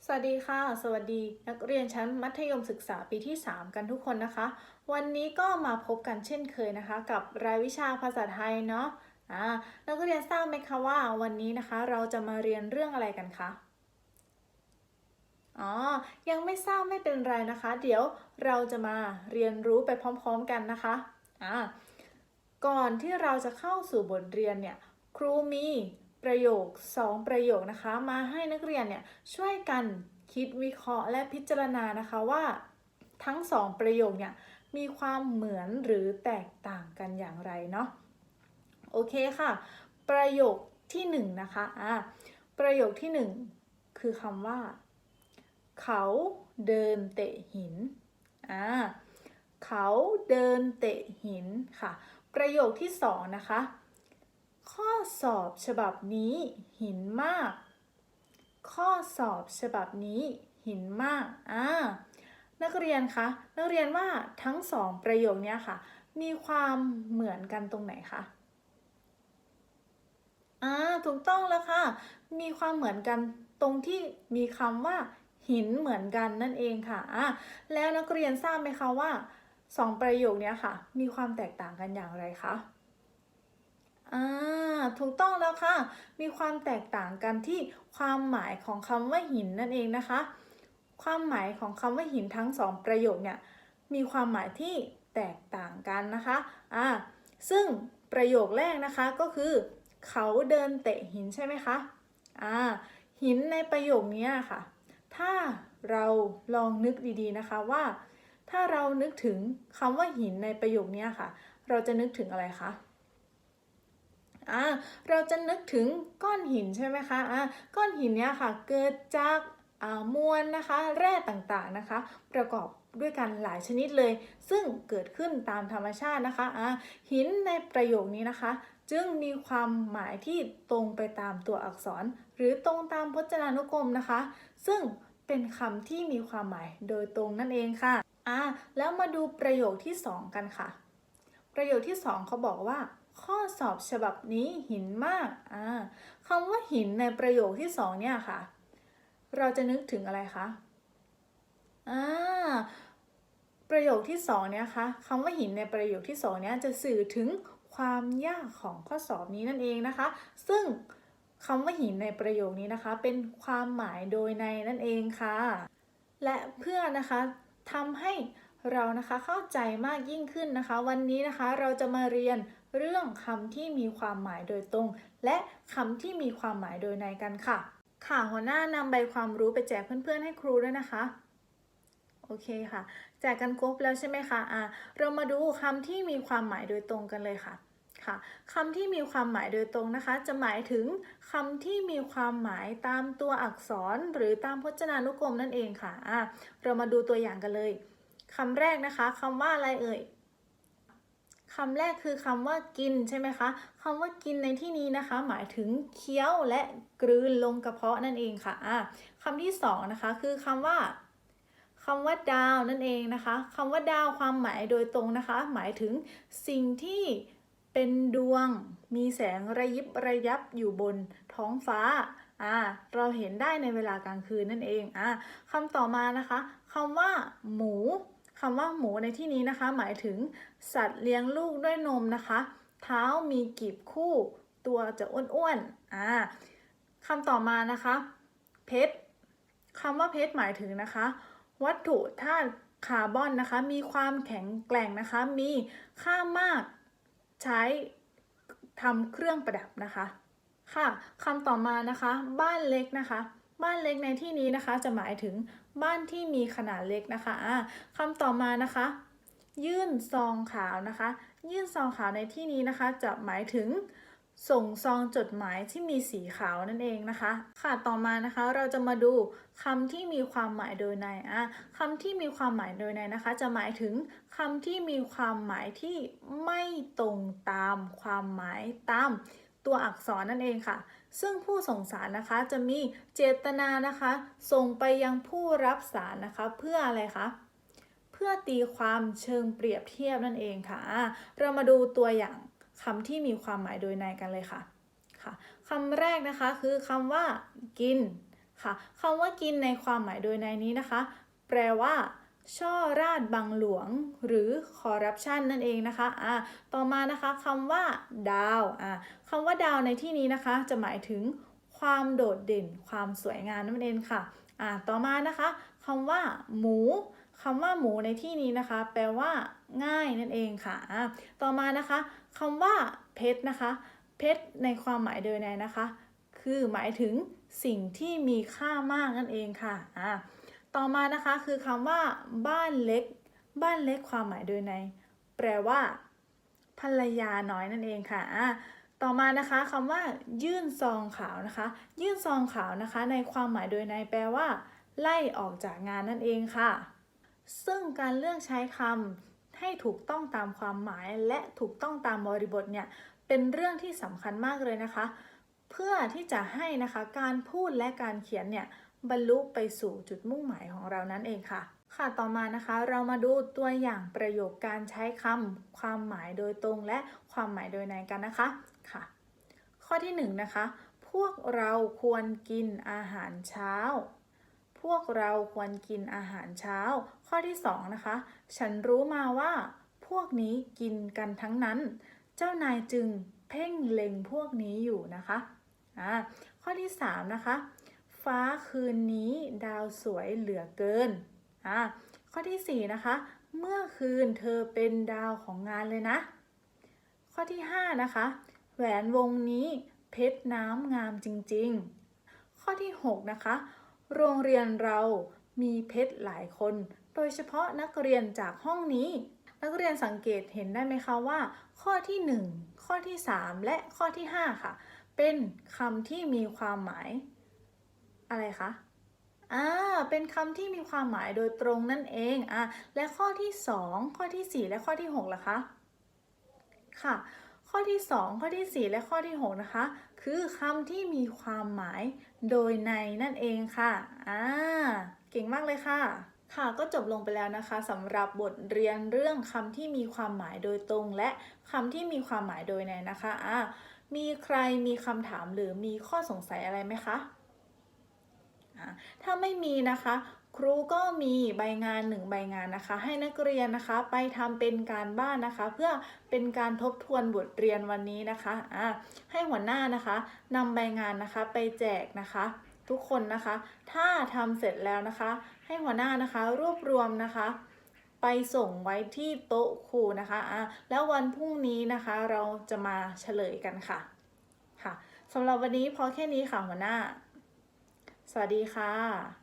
สวัสดีค่ะสวัสดีนักเรียนชั้นมัธยมศึกษาปีที่ 3 กันทุกคนนะคะวันนี้ก็มาพบกันเช่นเคยนะคะกับรายวิชาภาษาไทยเนาะนักเรียนทราบไหมคะว่าวันนี้นะคะเราจะมาเรียนเรื่องอะไรกันคะอ๋อยังไม่ทราบไม่เป็นไรนะคะเดี๋ยวเราจะมาเรียนรู้ไปพร้อมๆกันนะคะอ่าก่อนที่เราจะเข้าสู่บทเรียนเนี่ยครูมีประโยค2ประโยคนะคะมาให้นักเรียนเนี่ยช่วยกันคิดวิเคราะห์และพิจารณานะคะว่าทั้ง2ประโยคเนี่ยมีความเหมือนหรือแตกต่างกันอย่างไรเนาะโอเคค่ะประโยคที่1นะคะประโยคที่1คือคำว่าเขาเดินเตะหินเขาเดินเตะหินค่ะประโยคที่2นะคะข้อสอบฉบับนี้หินมากข้อสอบฉบับนี้หินมากนักเรียนคะนักเรียนว่าทั้ง2ประโยคนี้ค่ะมีความเหมือนกันตรงไหนคะถูกต้องแล้วค่ะมีความเหมือนกันตรงที่มีคำว่าหินเหมือนกันนั่นเองค่ะแล้วนักเรียนทราบไหมคะว่า2ประโยคนี้ค่ะมีความแตกต่างกันอย่างไรคะถูกต้องแล้วค่ะมีความแตกต่างกันที่ความหมายของคำว่าหินนั่นเองนะคะความหมายของคำว่าหินทั้ง2ประโยคเนี่ยมีความหมายที่แตกต่างกันนะคะซึ่งประโยคแรกนะคะก็คือเขาเดินเตะหินใช่ไหมคะหินในประโยคนี้ค่ะถ้าเราลองนึกดีๆนะคะว่าถ้าเรานึกถึงคำว่าหินในประโยคนี้ค่ะเราจะนึกถึงอะไรคะเราจะนึกถึงก้อนหินใช่ไหมคะก้อนหินเนี้ยค่ะเกิดจากมวลนะคะแร่ต่างๆนะคะประกอบด้วยกันหลายชนิดเลยซึ่งเกิดขึ้นตามธรรมชาตินะคะหินในประโยคนี้นะคะจึงมีความหมายที่ตรงไปตามตัวอักษรหรือตรงตามพจนานุกรมนะคะซึ่งเป็นคำที่มีความหมายโดยตรงนั่นเองค่ะแล้วมาดูประโยคที่2กันค่ะประโยคที่2เขาบอกว่าข้อสอบฉบับนี้หินมากคำว่าหินในประโยคที่2เนี่ยค่ะเราจะนึกถึงอะไรคะประโยคที่2เนี่ยคะคำว่าหินในประโยคที่2เนี่ยจะสื่อถึงความยากของข้อสอบนี้นั่นเองนะคะซึ่งคำว่าหินในประโยคนี้นะคะเป็นความหมายโดยในนั่นเองค่ะและเพื่อนะคะทำให้เรานะคะเข้าใจมากยิ่งขึ้นนะคะวันนี้นะคะเราจะมาเรียนเรื่องคำที่มีความหมายโดยตรงและคำที่มีความหมายโดยในกันค่ะหัวหน้านำใบความรู้ไปแจกเพื่อนๆให้ครูด้วยนะคะโอเคค่ะแจกกันครบแล้วใช่ไหมคะเรามาดูคำที่มีความหมายโดยตรงกันเลยค่ะคำที่มีความหมายโดยตรงนะคะจะหมายถึงคำที่มีความหมายตามตัวอักษรหรือตามพจนานุกรมนั่นเองค่ะเรามาดูตัวอย่างกันเลยคำแรกนะคะคำว่าอะไรเอ่ยคำแรกคือคำว่ากินใช่ไหมคะคำว่ากินในที่นี้นะคะหมายถึงเคี้ยวและกลืนลงกระเพาะนั่นเองค่ะคำที่2นะคะคือคำว่าดาวนั่นเองนะคะคำว่าดาวความหมายโดยตรงนะคะหมายถึงสิ่งที่เป็นดวงมีแสงระยิบระยับอยู่บนท้องฟ้าเราเห็นได้ในเวลากลางคืนนั่นเองคำต่อมานะคะคำว่าหมูคำว่าหมูในที่นี้นะคะหมายถึงสัตว์เลี้ยงลูกด้วยนมนะคะเท้ามีกีบคู่ตัวจะอ้วนๆคำต่อมานะคะเพชรคำว่าเพชรหมายถึงนะคะวัตถุธาตุคาร์บอนนะคะมีความแข็งแกร่งนะคะมีค่ามากใช้ทำเครื่องประดับนะคะคำต่อมานะคะบ้านเล็กนะคะบ้านเล็กในที่นี้นะคะจะหมายถึงบ้านที่มีขนาดเล็กนะคะคำต่อมานะคะยื่นซองขาวนะคะยื่นซองขาวในที่นี้นะคะจะหมายถึงส่งซองจดหมายที่มีสีขาวนั่นเองนะคะต่อมานะคะเราจะมาดูคำที่มีความหมายโดยในคำที่มีความหมายโดยในนะคะจะหมายถึงคำที่มีความหมายที่ไม่ตรงตามความหมายตามตัวอักษรนั่นเองค่ะซึ่งผู้ส่งสารนะคะจะมีเจตนานะคะส่งไปยังผู้รับสารนะคะเพื่ออะไรคะเพื่อตีความเชิงเปรียบเทียบนั่นเองค่ะเรามาดูตัวอย่างคำที่มีความหมายโดยในกันเลยค่ะคำแรกนะคะคือคำว่ากิน ค่ะคำว่ากินในความหมายโดยในนี้นะคะแปลว่าช่อราชบังหลวงหรือคอร์รัปชันนั่นเองนะคะต่อมานะคะคำว่าดาวคำว่าดาวในที่นี้นะคะจะหมายถึงความโดดเด่นความสวยงามนั่นเองค่ะต่อมานะคะคำว่าหมูคำว่าหมูในที่นี้นะคะแปลว่าง่ายนั่นเองค่ะต่อมานะคะคำว่าเพชรนะคะเพชรในความหมายโดยในนะคะคือหมายถึงสิ่งที่มีค่ามากนั่นเองค่ะต่อมานะคะคือคำว่าบ้านเล็กบ้านเล็กความหมายโดยในแปลว่าภรรยาน้อยนั่นเองค่ะต่อมานะคะคำว่ายื่นซองขาวนะคะยื่นซองขาวนะคะในความหมายโดยในแปลว่าไล่ออกจากงานนั่นเองค่ะซึ่งการเลือกใช้คำให้ถูกต้องตามความหมายและถูกต้องตามบริบทเนี่ยเป็นเรื่องที่สำคัญมากเลยนะคะเพื่อที่จะให้นะคะการพูดและการเขียนเนี่ยบรรลุไปสู่จุดมุ่งหมายของเรานั่นเองค่ะต่อมานะคะเรามาดูตัวอย่างประโยคการใช้คำความหมายโดยตรงและความหมายโดยในกันนะคะข้อที่1นะคะพวกเราควรกินอาหารเช้าพวกเราควรกินอาหารเช้าข้อที่2นะคะฉันรู้มาว่าพวกนี้กินกันทั้งนั้นเจ้านายจึงเพ่งเล็งพวกนี้อยู่นะคะข้อที่3นะคะฟ้าคืนนี้ดาวสวยเหลือเกินข้อที่4นะคะเมื่อคืนเธอเป็นดาวของงานเลยนะข้อที่5นะคะแหวนวงนี้เพชรน้ำงามจริงๆข้อที่6นะคะโรงเรียนเรามีเพชรหลายคนโดยเฉพาะนักเรียนจากห้องนี้นักเรียนสังเกตเห็นได้ไหมคะว่าข้อที่1ข้อที่3และข้อที่5ค่ะเป็นคำที่มีความหมายอะไรคะเป็นคำที่มีความหมายโดยตรงนั่นเองและข้อที่2ข้อที่4และข้อที่6ล่ะคะข้อที่2ข้อที่4และข้อที่6นะคะคือคำที่มีความหมายโดยในนั่นเองค่ะเก่งมากเลยค่ะก็จบลงไปแล้วนะคะสำหรับบทเรียนเรื่องคำที่มีความหมายโดยตรงและคำที่มีความหมายโดยในนะคะมีใครมีคำถามหรือมีข้อสงสัยอะไรไหมคะถ้าไม่มีนะคะครูก็มีใบงาน1ใบงานนะคะให้นักเรียนนะคะไปทำเป็นการบ้านนะคะเพื่อเป็นการทบทวนบทเรียนวันนี้นะคะให้หัวหน้านะคะนำใบงานนะคะไปแจกนะคะทุกคนนะคะถ้าทำเสร็จแล้วนะคะให้หัวหน้านะคะรวบรวมนะคะไปส่งไว้ที่โต๊ะครูนะคะแล้ววันพรุ่งนี้นะคะเราจะมาเฉลยกันค่ะสำหรับวันนี้พอแค่นี้ค่ะหัวหน้าสวัสดีค่ะ